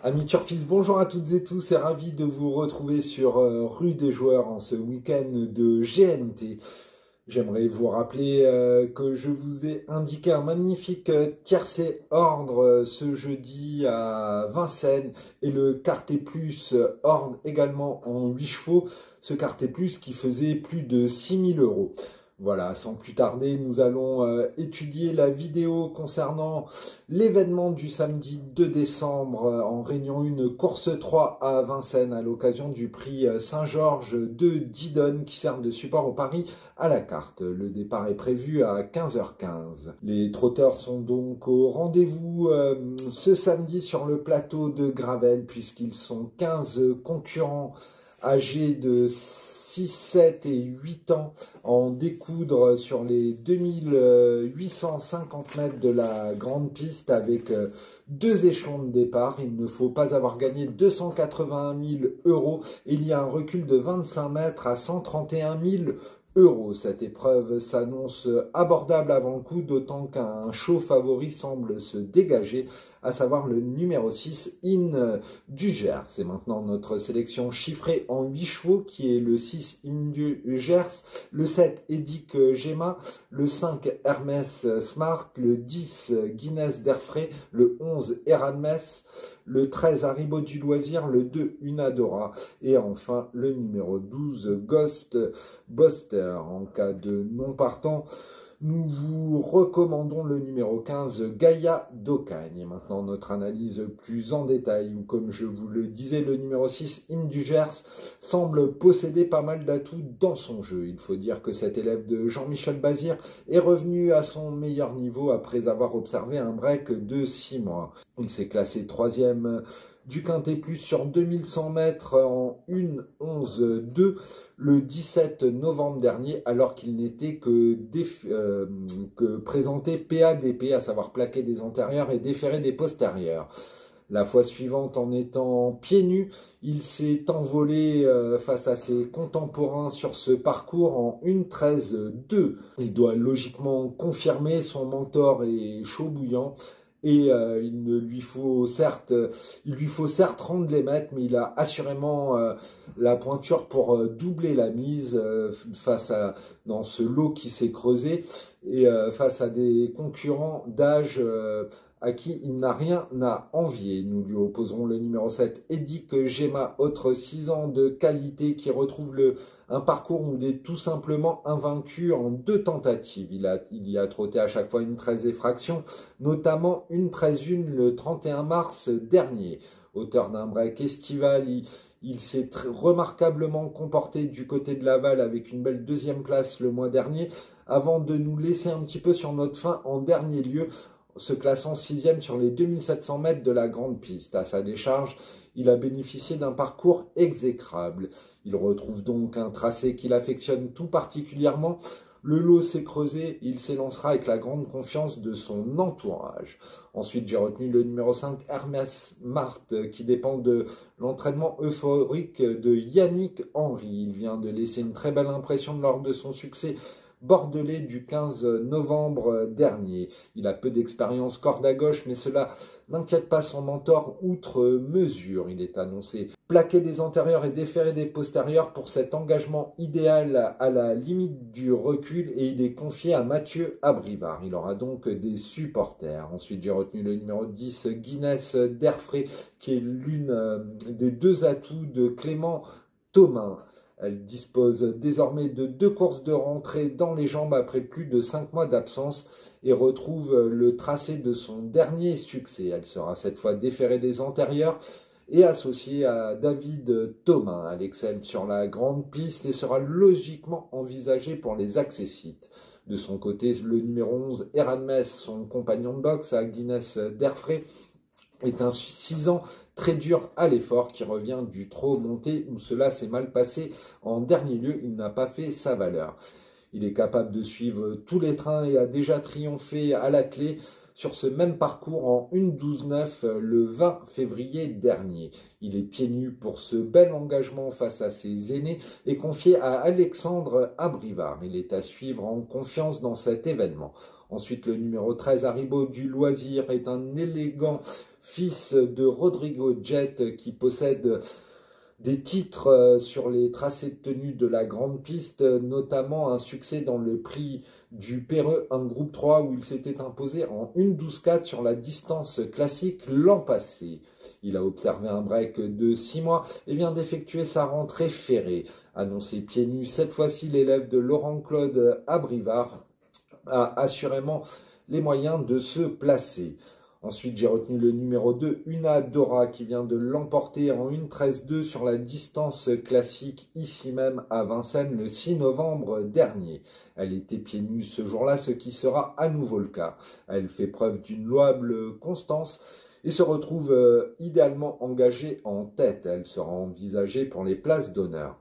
Amis turfistes, bonjour à toutes et tous et ravi de vous retrouver sur Rue des Joueurs en ce week-end de GNT. J'aimerais vous rappeler que je vous ai indiqué un magnifique tiercé ordre ce jeudi à Vincennes et le quarté plus ordre également en 8 chevaux, ce quarté plus qui faisait plus de 6 000 €. Voilà, sans plus tarder, nous allons étudier la vidéo concernant l'événement du samedi 2 décembre en Réunion 1, course 3 à Vincennes à l'occasion du prix Saint-Georges de Didonne qui sert de support au pari à la carte. Le départ est prévu à 15h15. Les trotteurs sont donc au rendez-vous ce samedi sur le plateau de Gravel puisqu'ils sont 15 concurrents âgés de 6, 7 et 8 ans en découdre sur les 2850 mètres de la grande piste avec deux échelons de départ. Il ne faut pas avoir gagné 281 000 €. Il y a un recul de 25 mètres à 131 000 €. Cette épreuve s'annonce abordable avant le coup, d'autant qu'un chaud favori semble se dégager, à savoir le numéro 6, In du Gers. C'est maintenant notre sélection chiffrée en 8 chevaux, qui est le 6, In du Gers, le 7, Edic Gemma, le 5, Hermès Smart, le 10, Guinness d'Airfray, le 11, Eranmes, le 13, Haribo du Loisir, le 2, Unadora, et enfin le numéro 12, Ghost Buster. En cas de non partant, nous vous recommandons le numéro 15, Gaïa d'Ocagne. Maintenant, notre analyse plus en détail, où comme je vous le disais, le numéro 6, In du Gers, semble posséder pas mal d'atouts dans son jeu. Il faut dire que cet élève de Jean-Michel Bazir est revenu à son meilleur niveau après avoir observé un break de 6 mois. Il s'est classé 3e du quintet plus sur 2100 mètres en 1:11:2 le 17 novembre dernier, alors qu'il n'était que présenté PADP, à savoir plaquer des antérieurs et déférer des postérieurs. La fois suivante, en étant pieds nus, il s'est envolé face à ses contemporains sur ce parcours en 1:13:2. Il doit logiquement confirmer, son mentor est chaud bouillant. Et il lui faut certes rendre les mètres, mais il a assurément la pointure pour doubler la mise dans ce lot qui s'est creusé et face à des concurrents d'âge à qui il n'a rien à envier. Nous lui opposerons le numéro 7, Edic Gemma, autre 6 ans de qualité qui retrouve un parcours où il est tout simplement invaincu en 2 tentatives. Il y a trotté à chaque fois une 13 et fraction, notamment une 13-1 le 31 mars dernier. Auteur d'un break estival, il s'est remarquablement comporté du côté de Laval avec une belle 2e place le mois dernier, avant de nous laisser un petit peu sur notre faim en dernier lieu, se classant 6e sur les 2700 mètres de la grande piste. À sa décharge, il a bénéficié d'un parcours exécrable. Il retrouve donc un tracé qu'il affectionne tout particulièrement. Le lot s'est creusé, il s'élancera avec la grande confiance de son entourage. Ensuite, j'ai retenu le numéro 5, Hermès Smart, qui dépend de l'entraînement euphorique de Yannick Henry. Il vient de laisser une très belle impression lors de son succès bordelais du 15 novembre dernier. Il a peu d'expérience corde à gauche, mais cela n'inquiète pas son mentor outre mesure. Il est annoncé plaquer des antérieurs et déférer des postérieurs pour cet engagement idéal à la limite du recul, et il est confié à Mathieu Abrivard. Il aura donc des supporters. Ensuite, j'ai retenu le numéro 10, Guinness d'Airfray, qui est l'une des 2 atouts de Clément Thomas. Elle dispose désormais de 2 courses de rentrée dans les jambes après plus de 5 mois d'absence et retrouve le tracé de son dernier succès. Elle sera cette fois déférée des antérieurs et associée à David Thomas. Elle excelle sur la grande piste et sera logiquement envisagée pour les accessites. De son côté, le numéro 11, Eranmes, son compagnon de boxe à Guinness d'Airfray, est un 6 ans très dur à l'effort qui revient du trot monté où cela s'est mal passé. En dernier lieu, il n'a pas fait sa valeur. Il est capable de suivre tous les trains et a déjà triomphé à la clé sur ce même parcours en 1:12:9 le 20 février dernier. Il est pieds nus pour ce bel engagement face à ses aînés et confié à Alexandre Abrivard. Il est à suivre en confiance dans cet événement. Ensuite, le numéro 13, Haribo du Loisir, est un élégant fils de Rodrigo Jet, qui possède des titres sur les tracés de tenue de la grande piste, notamment un succès dans le prix du Perreux, un groupe 3 où il s'était imposé en 1:12,4 sur la distance classique l'an passé. Il a observé un break de 6 mois et vient d'effectuer sa rentrée ferrée. Annoncé pieds nus, cette fois-ci l'élève de Laurent Claude Abrivard a assurément les moyens de se placer. Ensuite, j'ai retenu le numéro 2, Una Dora, qui vient de l'emporter en 1:13,2 sur la distance classique, ici même à Vincennes, le 6 novembre dernier. Elle était pieds nus ce jour-là, ce qui sera à nouveau le cas. Elle fait preuve d'une louable constance et se retrouve idéalement engagée en tête. Elle sera envisagée pour les places d'honneur.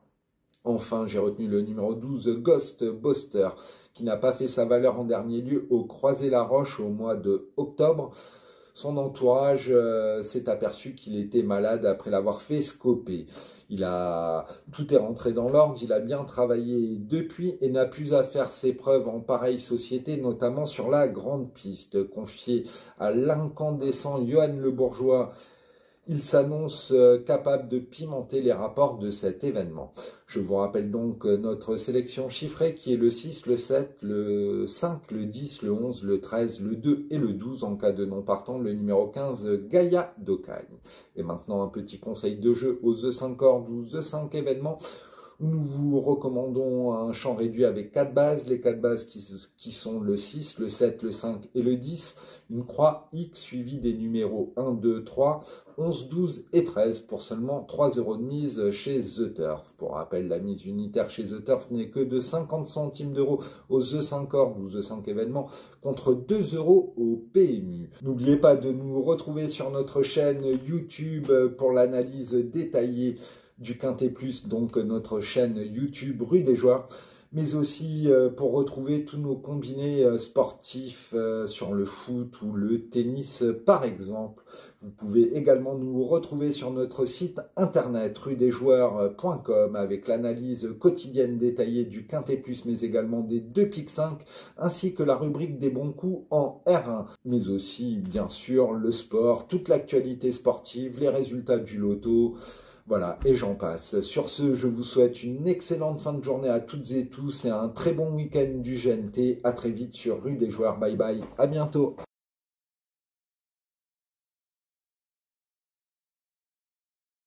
Enfin, j'ai retenu le numéro 12, Ghost Buster, qui n'a pas fait sa valeur en dernier lieu au Croisé-la-Roche au mois d'octobre. Son entourage s'est aperçu qu'il était malade après l'avoir fait scoper. Tout est rentré dans l'ordre, il a bien travaillé depuis et n'a plus à faire ses preuves en pareille société, notamment sur la grande piste. Confié à l'incandescent Johan Le Bourgeois, il s'annonce capable de pimenter les rapports de cet événement. Je vous rappelle donc notre sélection chiffrée qui est le 6, le 7, le 5, le 10, le 11, le 13, le 2 et le 12. En cas de non partant, le numéro 15, Gaïa d'Ocagne. Et maintenant, un petit conseil de jeu aux The 5 cordes ou The 5 événements. Nous vous recommandons un champ réduit avec 4 bases, les 4 bases qui sont le 6, le 7, le 5 et le 10, une croix X suivie des numéros 1, 2, 3, 11, 12 et 13 pour seulement 3 € de mise chez The Turf. Pour rappel, la mise unitaire chez The Turf n'est que de 50 centimes d'euros aux The 5 cordes ou The 5 événements contre 2 € au PMU. N'oubliez pas de nous retrouver sur notre chaîne YouTube pour l'analyse détaillée du Quintet Plus, donc notre chaîne YouTube Rue des Joueurs, mais aussi pour retrouver tous nos combinés sportifs sur le foot ou le tennis par exemple. Vous pouvez également nous retrouver sur notre site internet rudesjoueurs.com avec l'analyse quotidienne détaillée du Quintet Plus, mais également des 2 Piques 5, ainsi que la rubrique des bons coups en R1, mais aussi bien sûr le sport, toute l'actualité sportive, les résultats du loto. Voilà, et j'en passe. Sur ce, je vous souhaite une excellente fin de journée à toutes et tous et un très bon week-end du GNT. À très vite sur Rue des Joueurs. Bye bye, à bientôt.